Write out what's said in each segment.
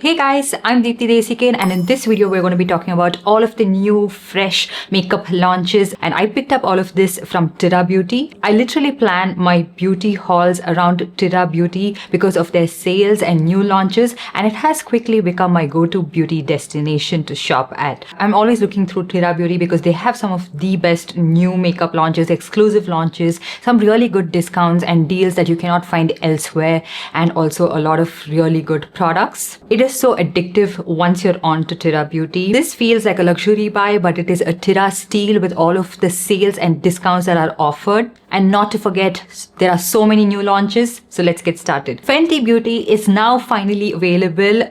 Hey guys, I'm Deepthi Desikan, and in this video we're going to be talking about all of the new fresh makeup launches, and I picked up all of this from Tira Beauty. I literally plan my beauty hauls around Tira Beauty because of their sales and new launches, and it has quickly become my go-to beauty destination to shop at. I'm always looking through Tira Beauty because they have some of the best new makeup launches, exclusive launches, some really good discounts and deals that you cannot find elsewhere, and also a lot of really good products. It is so addictive once you're on to Tira Beauty. This feels like a luxury buy, but it is a Tira steal with all of the sales and discounts that are offered. And not to forget, there are so many new launches. So let's get started. Fenty Beauty is now finally available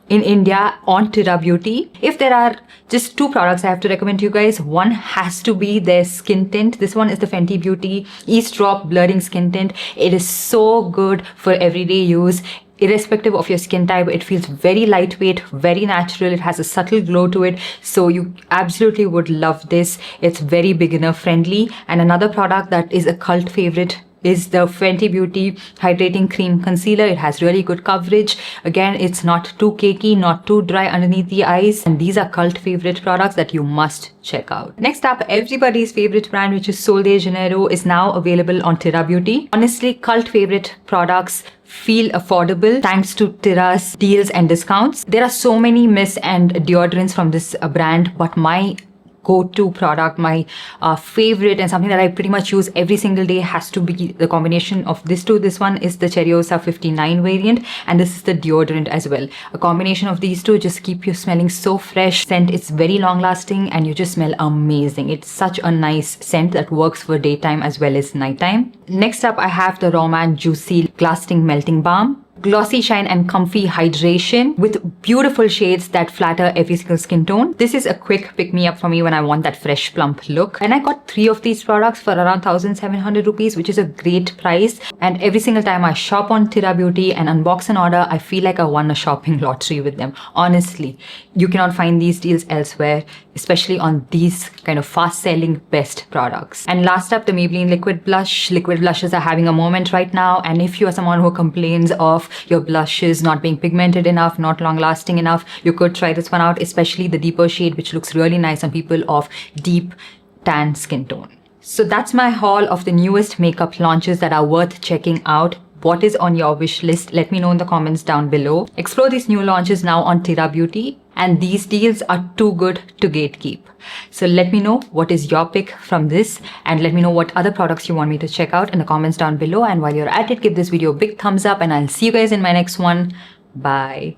in India on Tira Beauty. If there are just two products I have to recommend to you guys, one has to be their skin tint. This one is the Fenty Beauty Ease Drop Blurring Skin Tint. It is so good for everyday use. Irrespective of your skin type, it feels very lightweight, very natural. It has a subtle glow to it, so you absolutely would love this. It's very beginner friendly. And another product that is a cult favorite is the Fenty Beauty Hydrating Cream Concealer. It has really good coverage. Again, it's not too cakey, not too dry underneath the eyes. And these are cult favorite products that you must check out. Next up, everybody's favorite brand, which is Sol de Janeiro, is now available on Tira Beauty. Honestly, cult favorite products feel affordable thanks to Tira's deals and discounts. There are so many mists and deodorants from this brand, but my go-to product, my favorite, and something that I pretty much use every single day has to be the combination of these two. This one is the Cheriosa 59 variant, and this is the deodorant as well. A combination of these two just keep you smelling so fresh. Scent, it's very long lasting and you just smell amazing. It's such a nice scent that works for daytime as well as nighttime. Next up, I have the Rom&nd Glasting Melting Balm. Glossy shine and comfy hydration with beautiful shades that flatter every single skin tone. This is a quick pick-me-up for me when I want that fresh plump look. And I got 3 of these products for around 1,700 rupees, which is a great price. And every single time I shop on Tira Beauty and unbox an order, I feel like I won a shopping lottery with them. Honestly, you cannot find these deals elsewhere, especially on these kind of fast-selling best products. And last up, the Maybelline Liquid Blush. Liquid blushes are having a moment right now. And if you are someone who complains of your blushes not being pigmented enough, not long lasting enough, you could try this one out, especially the deeper shade, which looks really nice on people of deep tan skin tone. So that's my haul of the newest makeup launches that are worth checking out. What is on your wish list? Let me know in the comments down below. Explore these new launches now on Tira Beauty, and these deals are too good to gatekeep. So let me know what is your pick from this, and let me know what other products you want me to check out in the comments down below. And while you're at it, give this video a big thumbs up, and I'll see you guys in my next one. Bye.